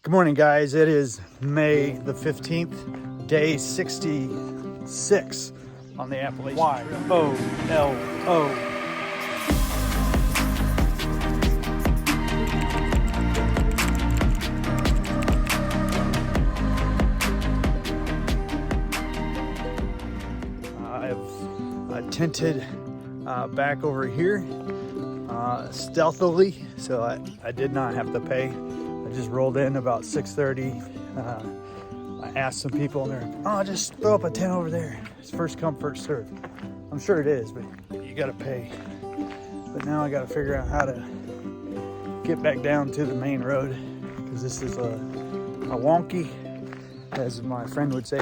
Good morning, guys. It is May the 15th, day 66 on the Appalachian Trail. Yolo. I've tented back over here stealthily, so I did not have to pay. I just rolled in about 6:30. I asked some people and they're like, oh, just throw up a tent over there. It's first come, first serve. I'm sure it is, but you gotta pay. But now I gotta figure out how to get back down to the main road, because this is a wonky, as my friend would say,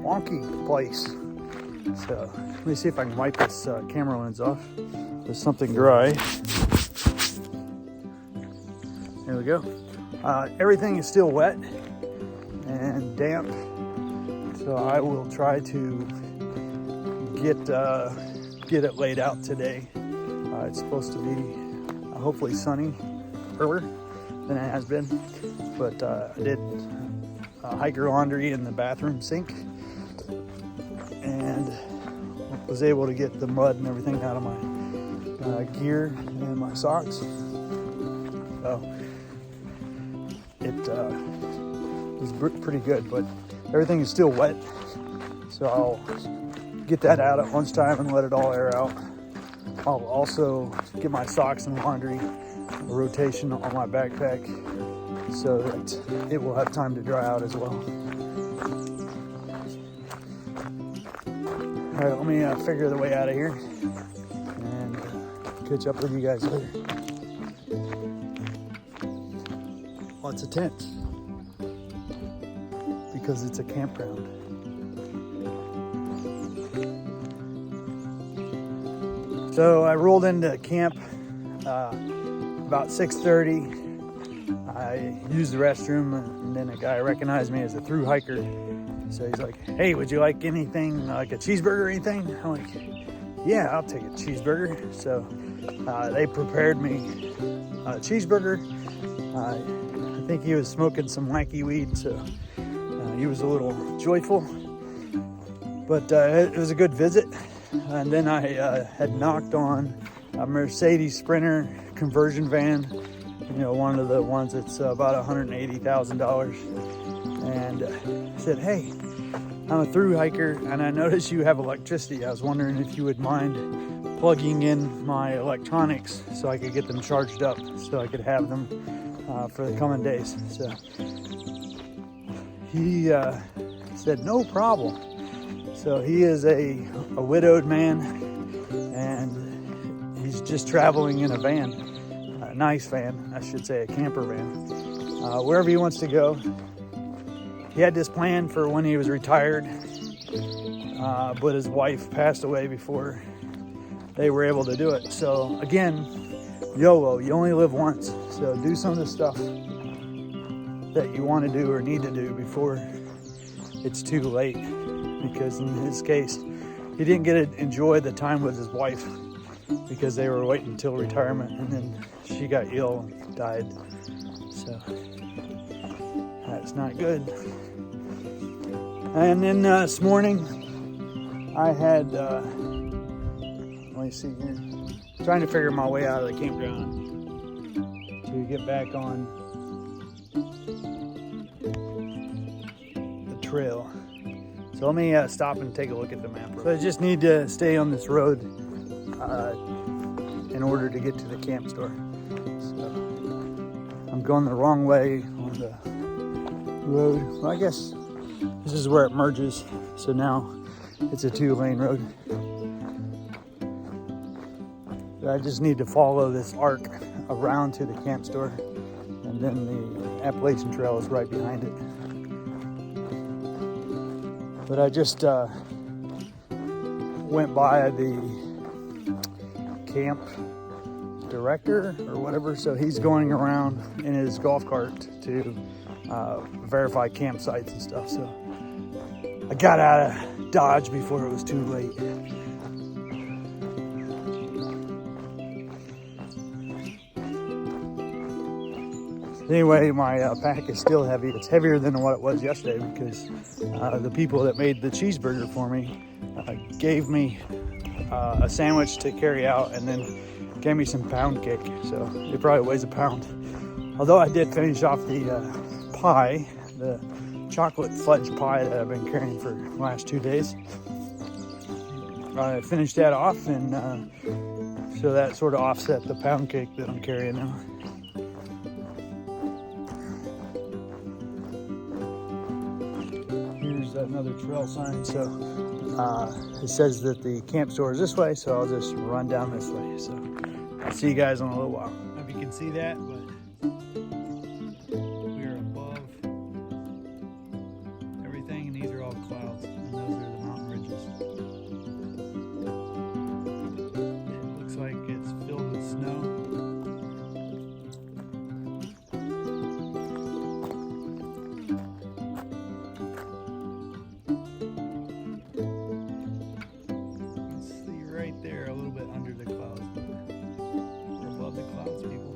wonky place. So let me see if I can wipe this camera lens off with something dry. There we go. Everything is still wet and damp, so I will try to get it laid out today. It's supposed to be hopefully sunny earlier than it has been, but I did hiker laundry in the bathroom sink and was able to get the mud and everything out of my gear and my socks. So it was pretty good, but everything is still wet, so I'll get that out at lunchtime and let it all air out. I'll also get my socks and laundry rotation on my backpack so that it will have time to dry out as well. All right, let me figure the way out of here and catch up with you guys later. Well, it's a tent because it's a campground. So I rolled into camp about 6:30. I used the restroom, and then a guy recognized me as a thru hiker. So he's like, hey, would you like anything, like a cheeseburger or anything? I'm like, yeah, I'll take a cheeseburger. So they prepared me a cheeseburger. I think he was smoking some wacky weed, so he was a little joyful. But it was a good visit. And then I had knocked on a Mercedes Sprinter conversion van, you know, one of the ones that's about $180,000. And said, hey, I'm a thru hiker and I noticed you have electricity. I was wondering if you would mind plugging in my electronics so I could get them charged up so I could have them for the coming days. So he said, no problem. So he is a widowed man, and he's just traveling in a van, a nice van, I should say, a camper van, wherever he wants to go. He had this plan for when he was retired, but his wife passed away before they were able to do it. So again, YOLO, you only live once. So do some of the stuff that you want to do or need to do before it's too late. Because in his case, he didn't get to enjoy the time with his wife because they were waiting until retirement, and then she got ill and died. So that's not good. And then this morning, I had, let me see here, trying to figure my way out of the campground to get back on the trail. So let me stop and take a look at the map. So I just need to stay on this road in order to get to the camp store. So I'm going the wrong way on the road. Well, I guess this is where it merges. So now it's a 2-lane road. So I just need to follow this arc around to the camp store, and then the Appalachian Trail is right behind it. But I just went by the camp director or whatever, so he's going around in his golf cart to verify campsites and stuff. So I got out of Dodge before it was too late. Anyway, my pack is still heavy. It's heavier than what it was yesterday because the people that made the cheeseburger for me gave me a sandwich to carry out and then gave me some pound cake. So it probably weighs a pound. Although I did finish off the pie, the chocolate fudge pie that I've been carrying for the last 2 days. I finished that off, and so that sort of offset the pound cake that I'm carrying now. Here's another trail sign. So it says that the camp store is this way, so I'll just run down this way. So I'll see you guys in a little while. I don't know if you can see that, but we're above everything, and these are all clouds, and those are the mountain ridges. It looks like it's filled with snow. Right there, a little bit under the clouds, but we're above the clouds, people.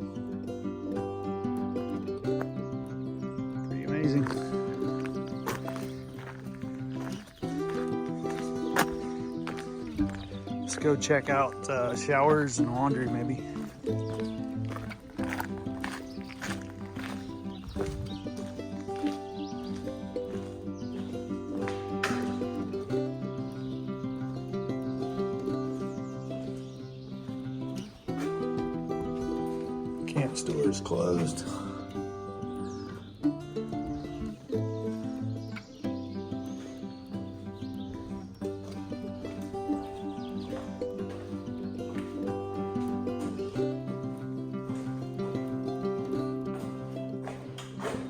Pretty amazing. Let's go check out showers and laundry, maybe. Camp store is closed.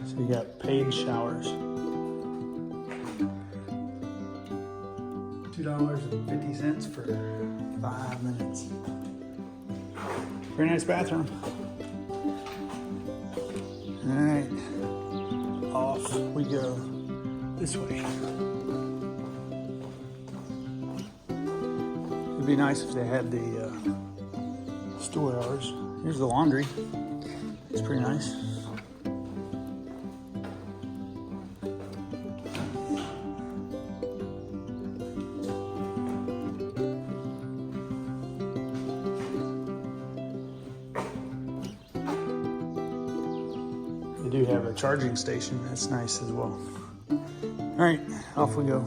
So you got paid showers. $2.50 for 5 minutes. Very nice bathroom. All right, off we go this way. It'd be nice if they had the store hours. Here's the laundry. It's pretty nice. They do have a charging station. That's nice as well. All right, off we go.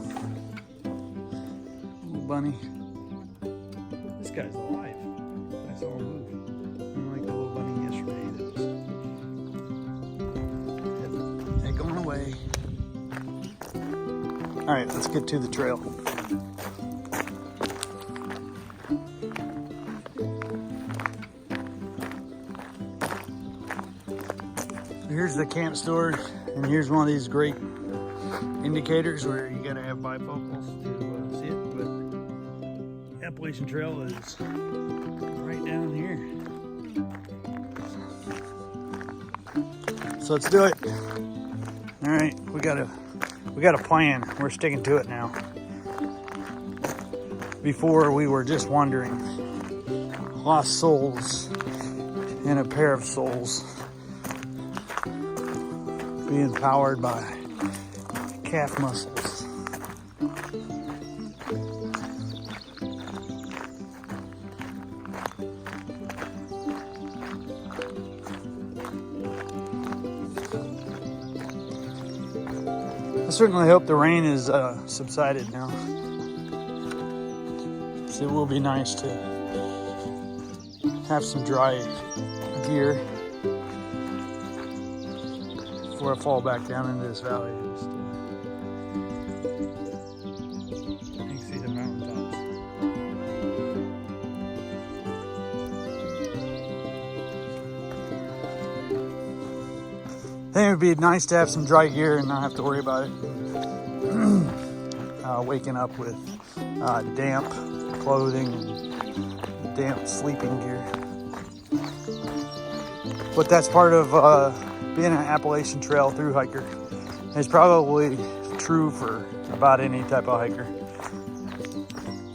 Little bunny. This guy's alive. I saw him move. Unlike the little bunny yesterday that was going away. All right, let's get to the trail. Here's the camp store, and here's one of these great indicators where you gotta have bifocals to see it, but Appalachian Trail is right down here. So let's do it. All right, we got a plan. We're sticking to it now. Before we were just wandering, lost souls in a pair of souls, being powered by calf muscles. I certainly hope the rain is subsided now. So it will be nice to have some dry gear before I fall back down into this valley. You can see the mountaintops. I think it would be nice to have some dry gear and not have to worry about it. Waking up with damp clothing and damp sleeping gear. But that's part of being an Appalachian Trail through hiker. It's probably true for about any type of hiker.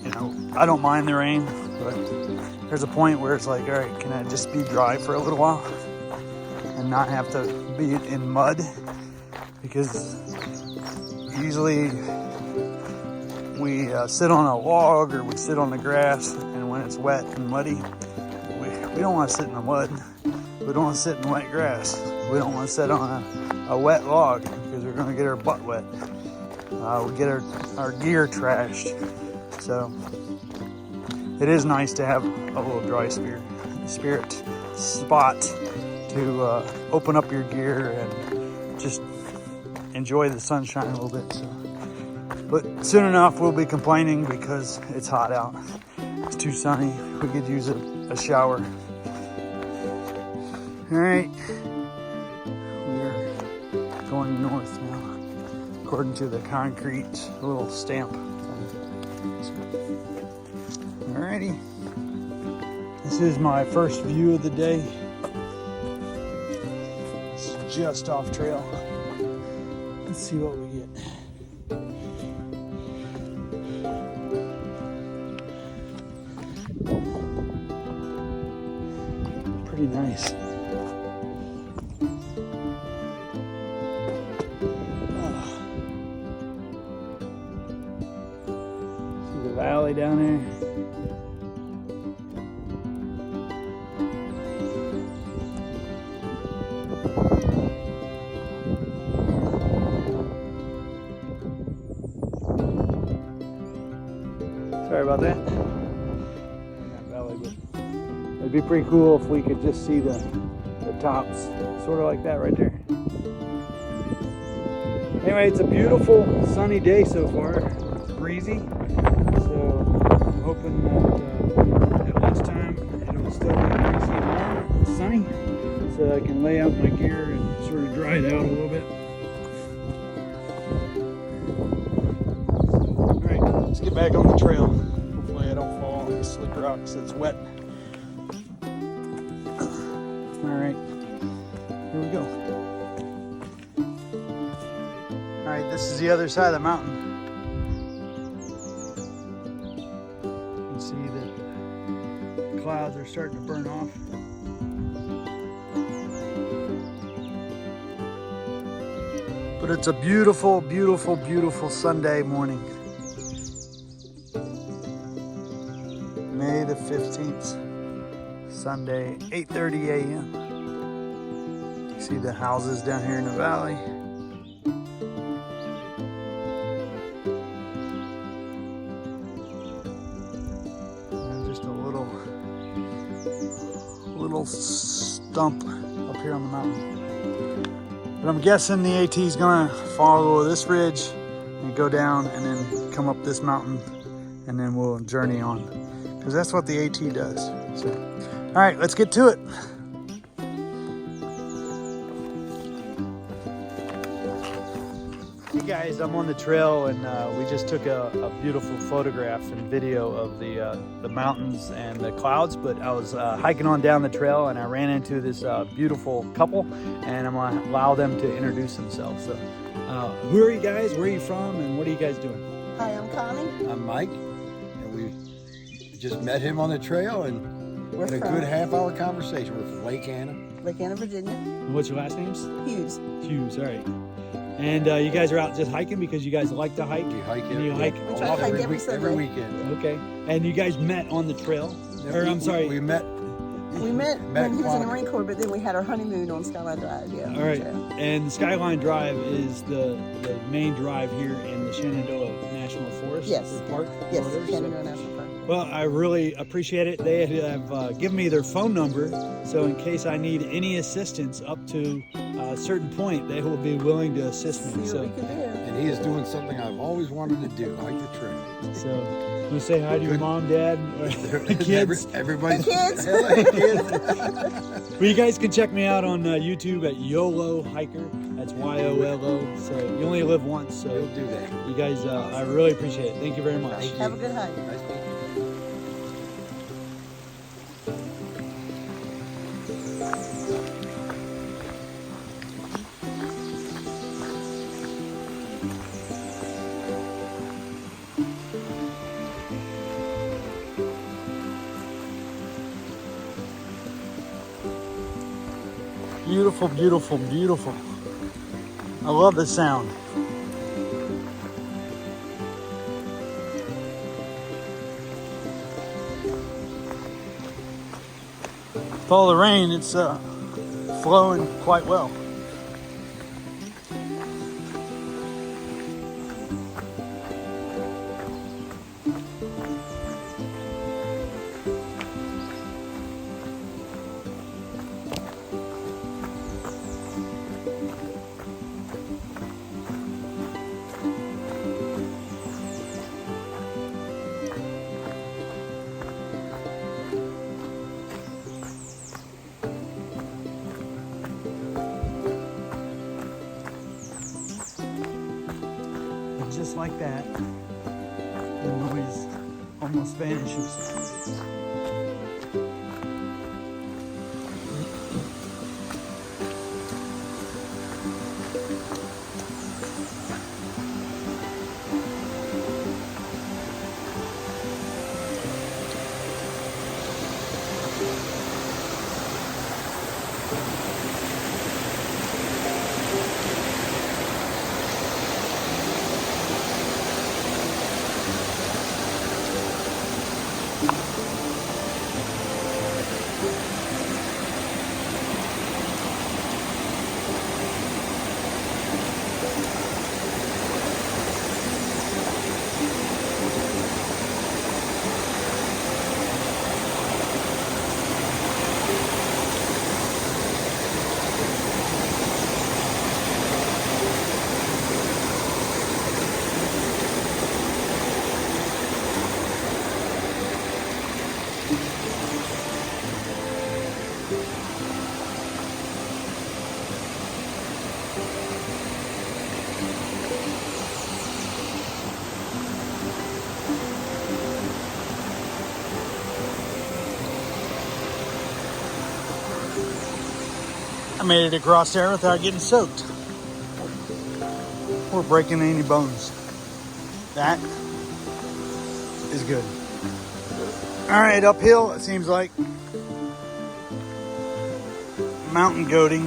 You know, I don't mind the rain, but there's a point where it's like, all right, can I just be dry for a little while and not have to be in mud, because usually we sit on a log or we sit on the grass, and when it's wet and muddy, we don't want to sit in the mud. We don't want to sit in wet grass. We don't want to sit on a wet log, because we're going to get our butt wet. We get our gear trashed. So it is nice to have a little dry spirit spot to open up your gear and just enjoy the sunshine a little bit. So, but soon enough we'll be complaining because it's hot out. It's too sunny. We could use a shower. All right, we're going north now, according to the concrete little stamp thing. Alrighty, this is my first view of the day. It's just off trail. Let's see what we get. Pretty nice. See the valley down there. Sorry about that. It'd be pretty cool if we could just see the tops, sort of like that right there. Anyway, it's a beautiful sunny day so far. It's breezy, so I'm hoping that at lunchtime it'll still be breezy and warm and sunny, so I can lay out my gear and sort of dry it out a little bit. All right, let's get back on the trail. Hopefully I don't fall on these slick rocks. It's wet. All right, here we go. All right, this is the other side of the mountain. You can see that the clouds are starting to burn off. But it's a beautiful, beautiful, beautiful Sunday morning. May the 15th, Sunday, 8:30 a.m. You see the houses down here in the valley. And just a little stump up here on the mountain. But I'm guessing the AT is gonna follow this ridge and go down and then come up this mountain, and then we'll journey on, because that's what the AT does. So, all right, let's get to it. Hey guys, I'm on the trail, and we just took a beautiful photograph and video of the mountains and the clouds. But I was hiking on down the trail, and I ran into this beautiful couple, and I'm gonna allow them to introduce themselves. So, who are you guys? Where are you from? And what are you guys doing? Hi, I'm Connie. I'm Mike, and we just met him on the trail and had a good half-hour conversation. We're from Lake Anna, Virginia. And what's your last names? Hughes. Hughes. All right. And you guys are out just hiking because you guys like to hike? We hike And you hike? We try to hike every weekend. Okay. And you guys met on the trail? Or I'm sorry. We met when he was in the Marine Corps, but then we had our honeymoon on Skyline Drive. Yeah. All right. And Skyline Drive is the main drive here in the Shenandoah National Forest? Yes. Or Park? Yes, Whatever. Shenandoah National Park. Well, I really appreciate it. They have given me their phone number, so in case I need any assistance up to a certain point, they will be willing to assist me. See what we can do. and he is doing something I've always wanted to do, hike the trail. So, you say hi to your mom, dad, or the kids? Everybody's The kids. Well, you guys can check me out on YouTube at Yolo Hiker. That's YOLO. So you only live once, so We'll do that. you guys, I really appreciate it. Thank you very much. Thank you. Have a good hike. Nice meeting you. beautiful, beautiful, beautiful. I love the sound. With all the rain, it's flowing quite well. Just like that, the noise almost vanishes. I made it across there without getting soaked or breaking any bones. That is good. All right, uphill, it seems like mountain goating.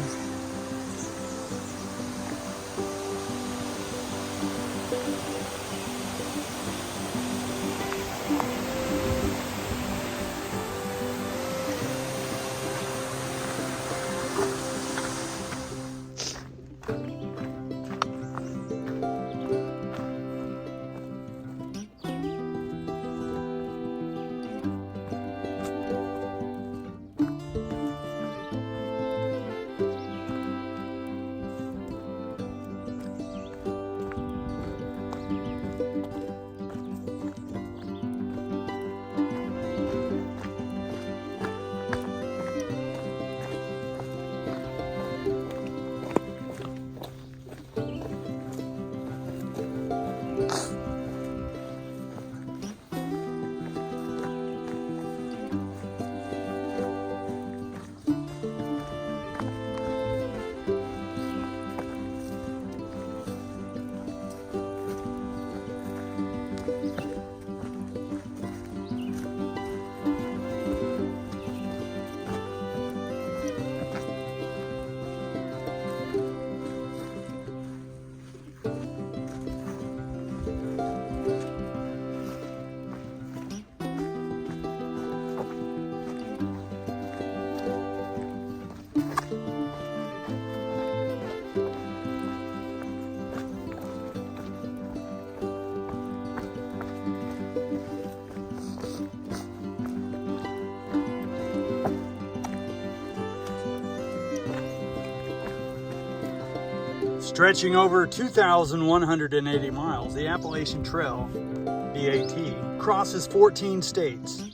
Stretching over 2,180 miles, the Appalachian Trail, BAT, crosses 14 states,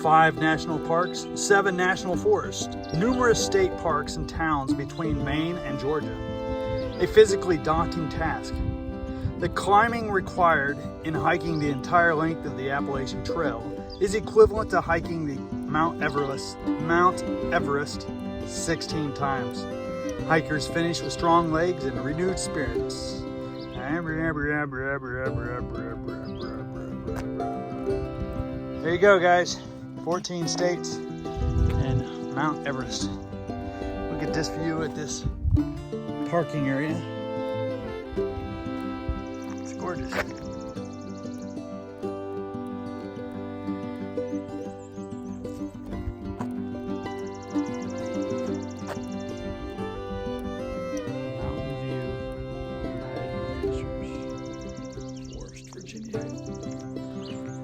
5 national parks, 7 national forests, numerous state parks and towns between Maine and Georgia. A physically daunting task. The climbing required in hiking the entire length of the Appalachian Trail is equivalent to hiking the Mount Everest 16 times. Hikers finish with strong legs and renewed spirits. There you go, guys. 14 states and Mount Everest. Look Look at this view at this parking area. It's gorgeous.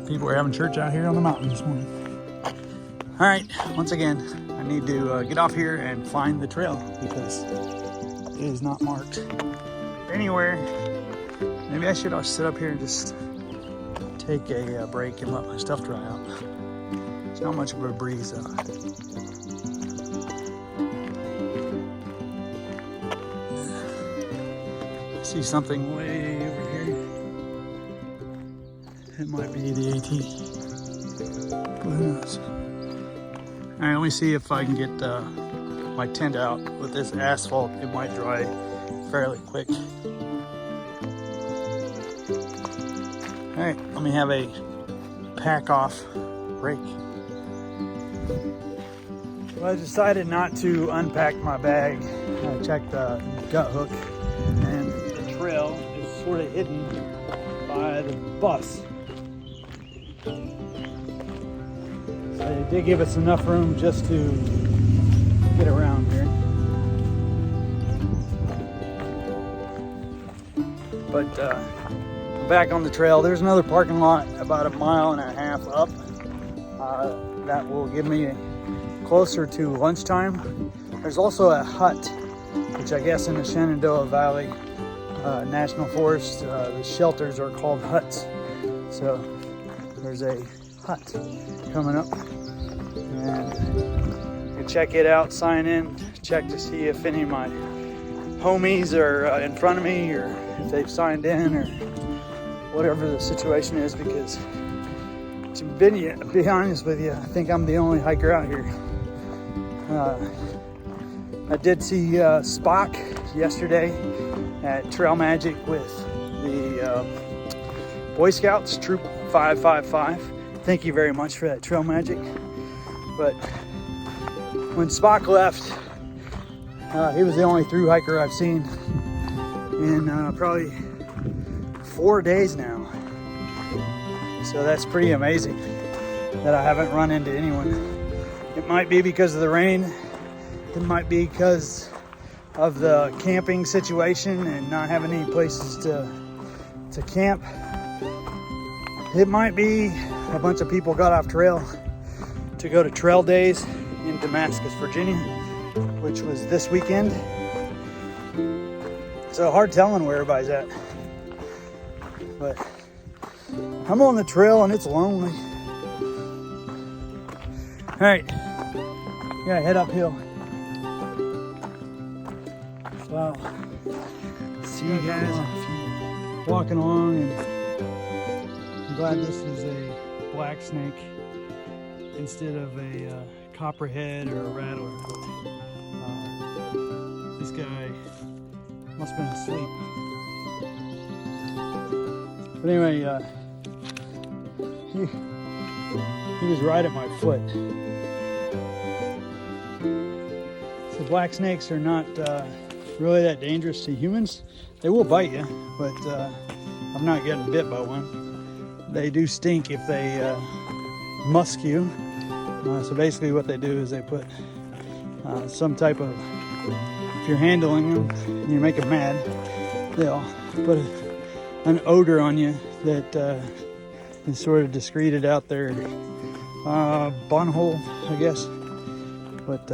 People are having church out here on the mountain this morning. All right, once again, I need to get off here and find the trail because it is not marked anywhere. Maybe I should sit up here and just take a break and let my stuff dry out. It's not much of a breeze though. I see something way over here. It might be the AT. Who knows? All right, let me see if I can get my tent out. With this asphalt, it might dry fairly quick. All right, let me have a pack off break. Well, I decided not to unpack my bag. I checked the gut hook, and the trail is sort of hidden by the bus. They did give us enough room just to get around here. But I'm back on the trail. There's another parking lot about 1.5 miles up. That will give me closer to lunchtime. There's also a hut, which I guess in the Shenandoah Valley National Forest, the shelters are called huts. So there's a hut coming up, and you can check it out, sign in, check to see if any of my homies are in front of me or if they've signed in or whatever the situation is, because to be honest with you, I think I'm the only hiker out here. I did see Spock yesterday at Trail Magic with the Boy Scouts Troop 555. Thank you very much for that Trail Magic. But when Spock left, he was the only through hiker I've seen in probably 4 days now. So that's pretty amazing that I haven't run into anyone. It might be because of the rain. It might be because of the camping situation and not having any places to camp. It might be a bunch of people got off trail to go to trail days in Damascus, Virginia, which was this weekend. So hard telling where everybody's at. But I'm on the trail and it's lonely. All right, gotta head uphill. So see you guys walking along, and I'm glad this is a black snake instead of a copperhead or a rattler. This guy must have been asleep. But anyway, he was right at my foot. So black snakes are not really that dangerous to humans. They will bite you, but I'm not getting bit by one. They do stink if they musk you. So basically what they do is they put some type of, if you're handling them and you make them mad, they'll put an odor on you that is sort of discreted out their bunghole, I guess. But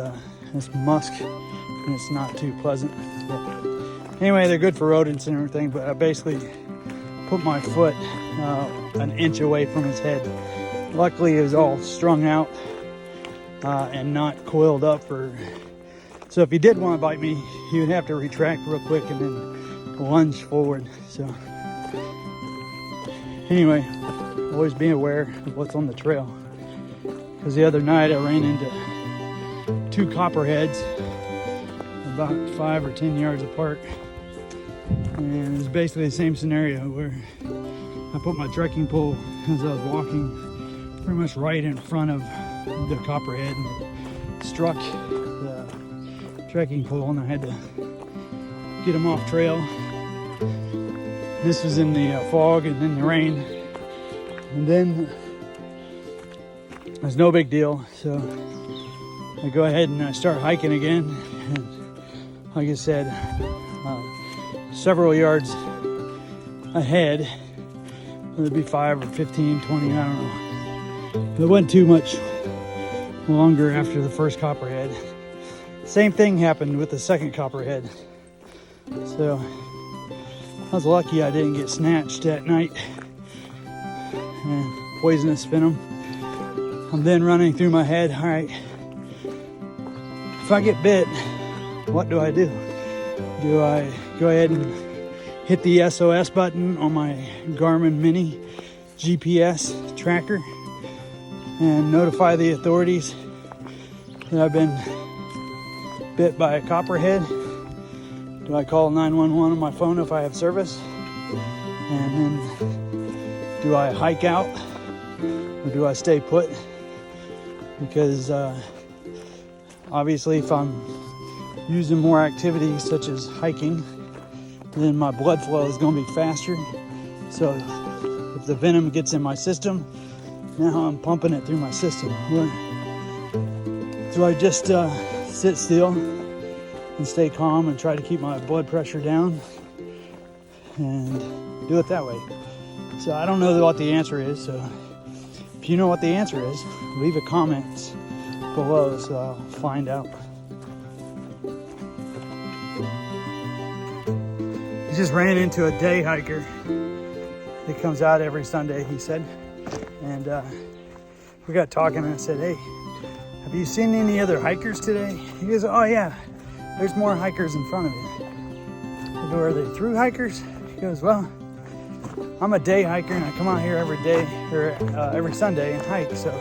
it's musk and it's not too pleasant. But anyway, they're good for rodents and everything, but I basically put my foot an inch away from his head. Luckily it was all strung out and not coiled up, so if he did want to bite me, he would have to retract real quick and then lunge forward. So anyway, always be aware of what's on the trail, because the other night I ran into 2 copperheads about 5 or 10 yards apart, and it was basically the same scenario where I put my trekking pole as I was walking pretty much right in front of the copperhead and struck the trekking pole, and I had to get him off trail. This was in the fog and then the rain, and then it's no big deal. So I go ahead and I start hiking again, and like I said, several yards ahead, whether it be 5 or 15, 20, I don't know. It wasn't too much longer after the first copperhead. Same thing happened with the second copperhead. So I was lucky I didn't get snatched that night and poisonous venom. I'm then running through my head, all right, if I get bit, what do I do? Do I go ahead and hit the SOS button on my Garmin Mini GPS tracker and notify the authorities that I've been bit by a copperhead? Do I call 911 on my phone if I have service? And then do I hike out or do I stay put? Because obviously if I'm using more activities such as hiking, then my blood flow is going to be faster. So if the venom gets in my system, now I'm pumping it through my system. Do I just sit still and stay calm and try to keep my blood pressure down and do it that way? So I don't know what the answer is. So if you know what the answer is, leave a comment below so I'll find out. I just ran into a day hiker that comes out every Sunday, he said. And we got talking and I said, hey, have you seen any other hikers today? He goes, oh yeah, there's more hikers in front of you. I go, are they through hikers? He goes, well, I'm a day hiker and I come out here every day or every Sunday and hike. So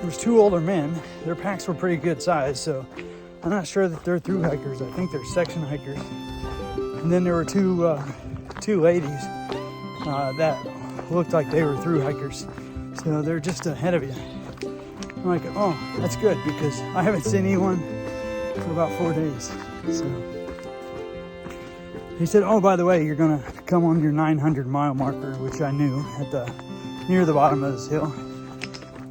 there's 2 older men. Their packs were pretty good size, so I'm not sure that they're through hikers. I think they're section hikers. And then there were two ladies that looked like they were through hikers. So they're just ahead of you. I'm like, oh, that's good because I haven't seen anyone for about 4 days. So he said, oh, by the way, you're gonna come on your 900 mile marker, which I knew at near the bottom of this hill.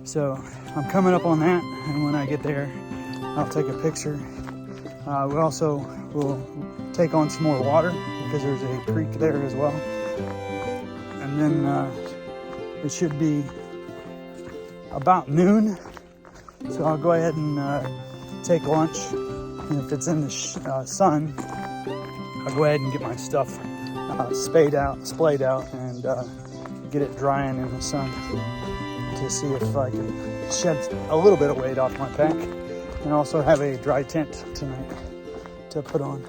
So I'm coming up on that, and when I get there, I'll take a picture. We also will take on some more water because there's a creek there as well. And then it should be about noon. So I'll go ahead and take lunch. And if it's in the sun, I'll go ahead and get my stuff splayed out, and get it drying in the sun to see if I can shed a little bit of weight off my pack, and also have a dry tent tonight to put on.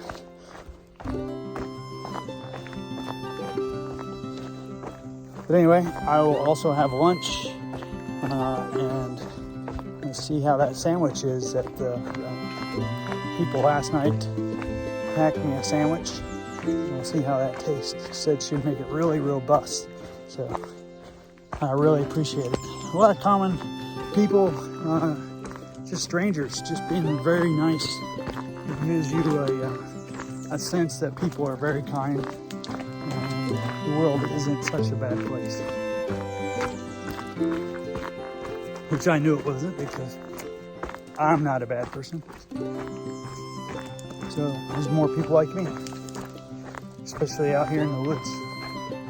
But anyway, I will also have lunch and we'll see how that sandwich is that the people last night packed me a sandwich. We'll see how that tastes. Said she'd make it really robust. So I really appreciate it. A lot of common people, just strangers, just being very nice. It gives you a sense that people are very kind and the world isn't such a bad place. Which I knew it wasn't because I'm not a bad person. So there's more people like me, especially out here in the woods,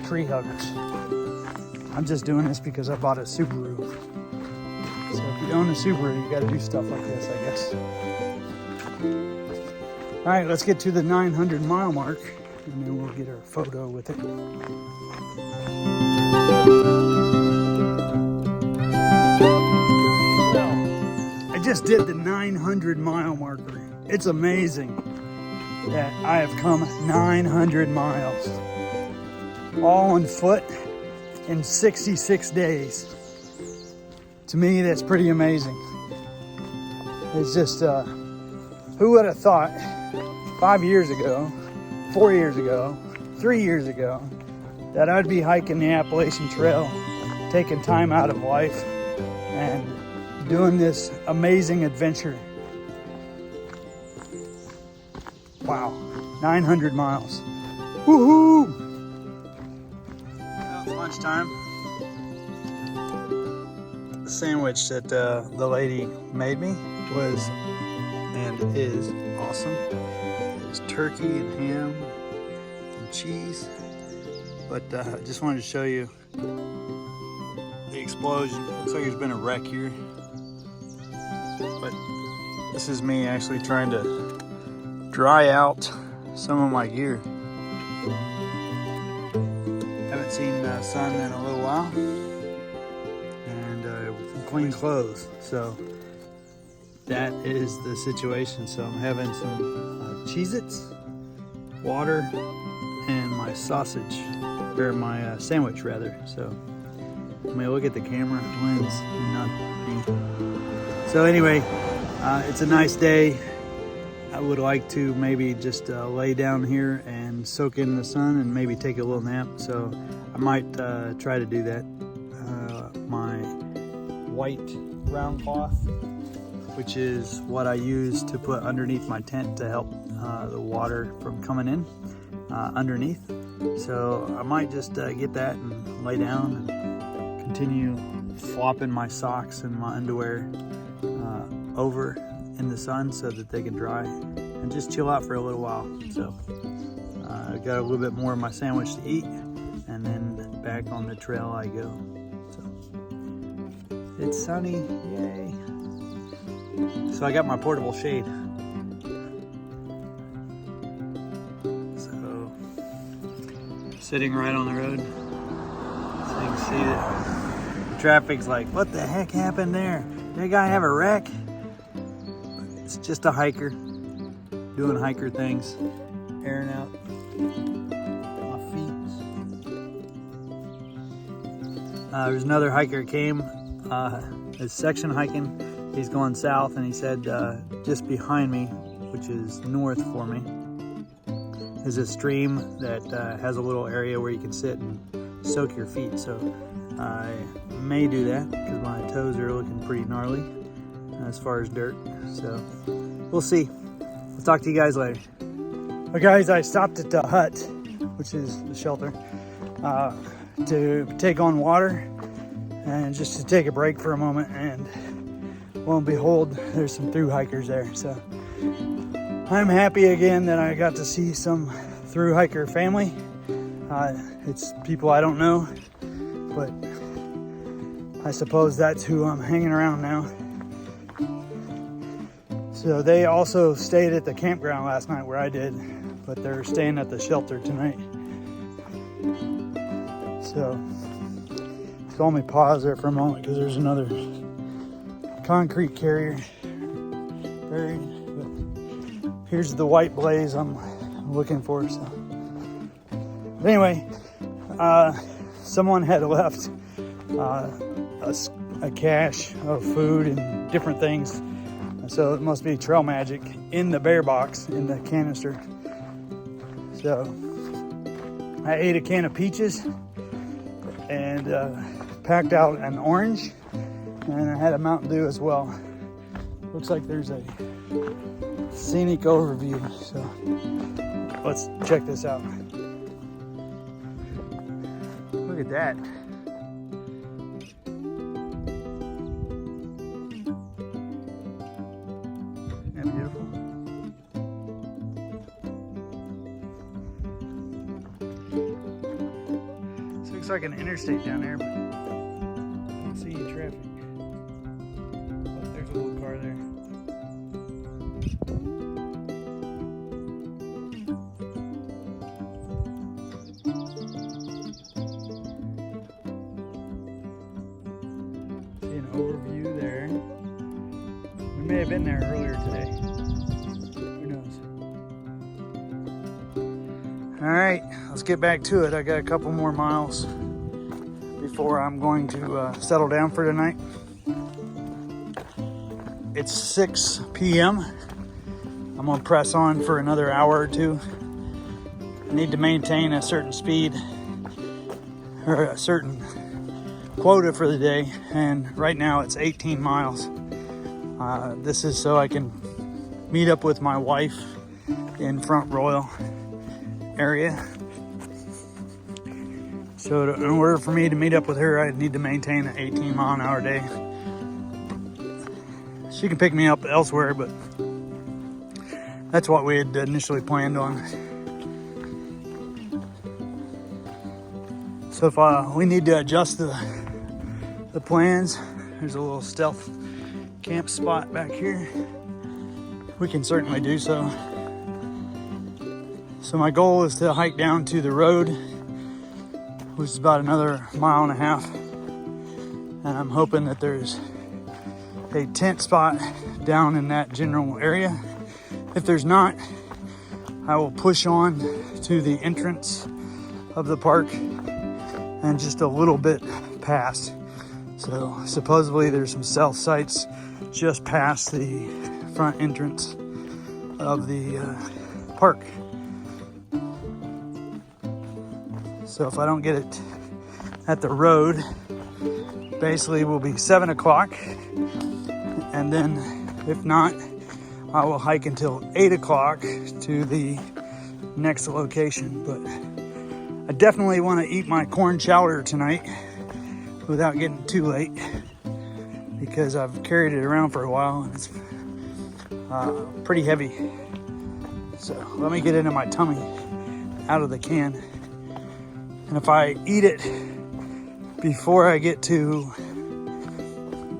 tree huggers. I'm just doing this because I bought a Subaru. So if you own a Subaru, you gotta do stuff like this, I guess. All right, let's get to the 900 mile mark and then we'll get our photo with it. Well, I just did the 900 mile marker. It's amazing that I have come 900 miles, all on foot in 66 days. To me, that's pretty amazing. It's just, who would have thought 5 years ago, 4 years ago, 3 years ago, that I'd be hiking the Appalachian Trail, taking time out of life and doing this amazing adventure. Wow, 900 miles. Woohoo! Well, it's lunchtime. The sandwich that the lady made me was and is awesome. It's turkey and ham and cheese. But I just wanted to show you the explosion. Looks like there's been a wreck here. But this is me actually trying to dry out some of my gear. Haven't seen the sun in a little while. And clean clothes. So that is the situation. So I'm having some Cheez-Its, water, and my sausage, or my sandwich rather. So I mean, look at the camera lens, not me. So anyway, it's a nice day. I would like to maybe just lay down here and soak in the sun and maybe take a little nap. So I might try to do that. My white ground cloth, which is what I use to put underneath my tent to help the water from coming in underneath. So I might just get that and lay down and continue flopping my socks and my underwear over in the sun so that they can dry and just chill out for a little while. So I got a little bit more of my sandwich to eat and then back on the trail I go. So it's sunny, yay. So I got my portable shade. So sitting right on the road. So you can see that the traffic's like, what the heck happened there? Did that guy have a wreck? It's just a hiker doing hiker things, airing out my feet. There's another hiker came, is section hiking. He's going south, and he said just behind me, which is north for me, is a stream that has a little area where you can sit and soak your feet. So I may do that because my toes are looking pretty gnarly as far as dirt. So we'll see. I'll talk to you guys later. Well, guys, I stopped at the hut, which is the shelter, to take on water and just to take a break for a moment. And lo and behold, there's some thru hikers there. So I'm happy again that I got to see some thru hiker family. It's people I don't know, but I suppose that's who I'm hanging around now. So they also stayed at the campground last night where I did, but they're staying at the shelter tonight. So let me pause there for a moment because there's another concrete carrier buried. But here's the white blaze I'm looking for. So but anyway, someone had left a cache of food and different things. So it must be trail magic in the bear box, in the canister. So I ate a can of peaches and packed out an orange, and I had a Mountain Dew as well. Looks like there's a scenic overview. So let's check this out. Look at that. Beautiful. This looks like an interstate down there, but I don't see any traffic. Oh, there's a little car there. See an overview there. We may have been there earlier today. Who knows? All right, let's get back to it. I got a couple more miles before I'm going to settle down for tonight. It's 6 p.m. I'm gonna press on for another hour or two. I need to maintain a certain speed or a certain quota for the day, and right now it's 18 miles. This is so I can meet up with my wife in Front Royal area. So in order for me to meet up with her, I need to maintain an 18-mile-an-hour day. She can pick me up elsewhere, but that's what we had initially planned on. So if we need to adjust the plans, there's a little stealth camp spot back here. We can certainly do so. So my goal is to hike down to the road, which is about another 1.5 miles. And I'm hoping that there's a tent spot down in that general area. If there's not, I will push on to the entrance of the park and just a little bit past. So supposedly there's some stealth sites just past the front entrance of the park. So if I don't get it at the road, basically will be 7 o'clock. And then if not, I will hike until 8 o'clock to the next location. But I definitely want to eat my corn chowder tonight without getting too late, because I've carried it around for a while and it's pretty heavy. So let me get it in my tummy out of the can. And if I eat it before I get to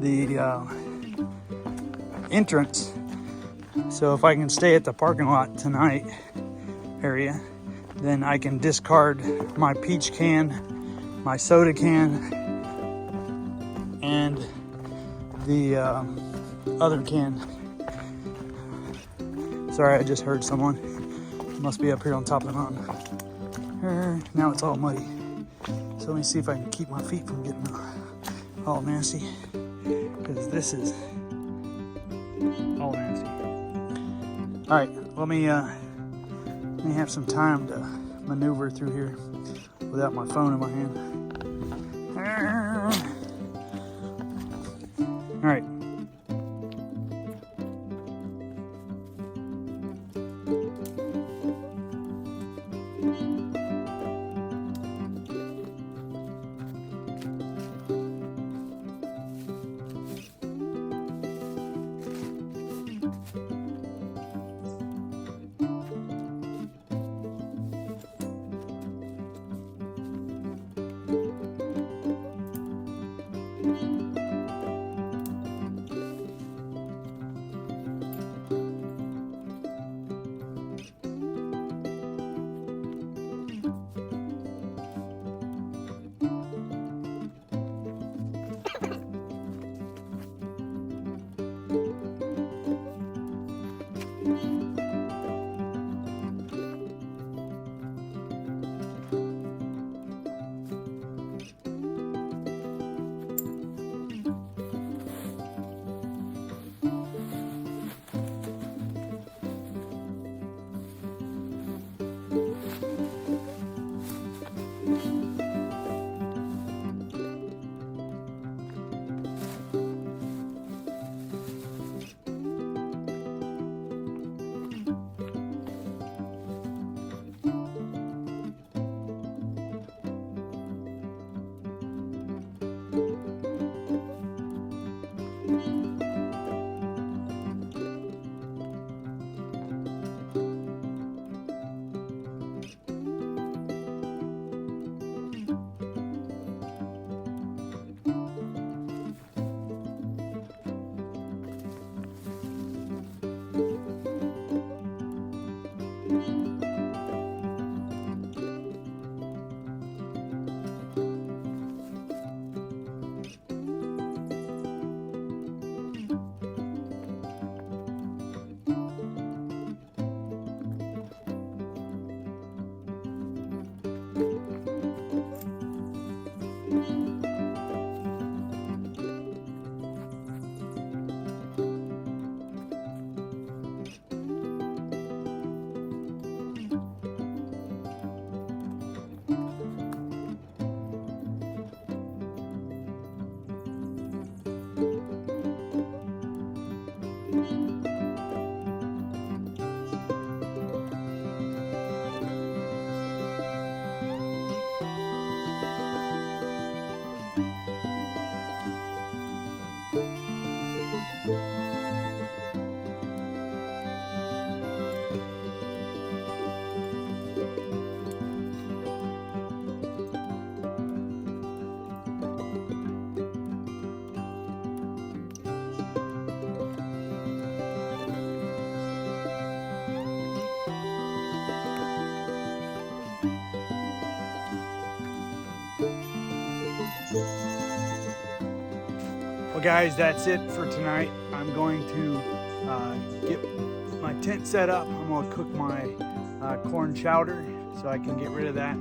the entrance, so if I can stay at the parking lot tonight area, then I can discard my peach can, my soda can, and the other can. Sorry, I just heard someone. Must be up here on top of the mountain. Now it's all muddy. So let me see if I can keep my feet from getting all nasty, because this is all nasty. All right, let me have some time to maneuver through here without my phone in my hand. All right. guys, that's it for tonight. I'm going to get my tent set up. I'm going to cook my corn chowder so I can get rid of that.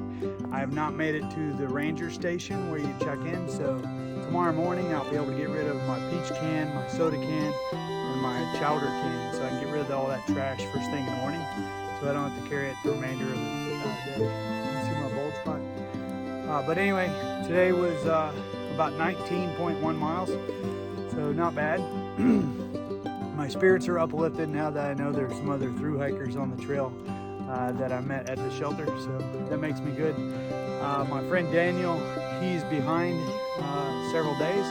I have not made it to the ranger station where you check in, so tomorrow morning I'll be able to get rid of my peach can, my soda can, and my chowder can, so I can get rid of all that trash first thing in the morning, so I don't have to carry it the remainder of the day. You can see my bald spot. But anyway, today was about 19.1 miles, so not bad. My spirits are uplifted now that I know there's some other thru hikers on the trail that I met at the shelter, so that makes me good. My friend Daniel, he's behind several days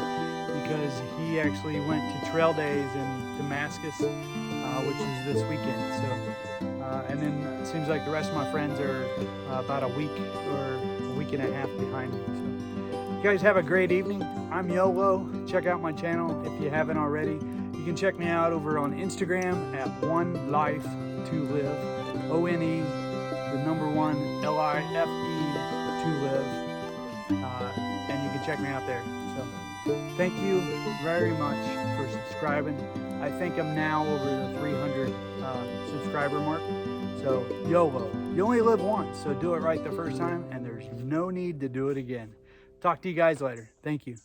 because he actually went to trail days in Damascus, which is this weekend. So, and then it seems like the rest of my friends are about a week or a week and a half behind me. So, you guys have a great evening. I'm Yolo. Check out my channel if you haven't already. You can check me out over on Instagram at One Life to Live. ONE, the number 1, LIFE to live. And you can check me out there. So thank you very much for subscribing. I think I'm now over the 300 subscriber mark. So YOLO, you only live once, so do it right the first time, and there's no need to do it again. Talk to you guys later. Thank you.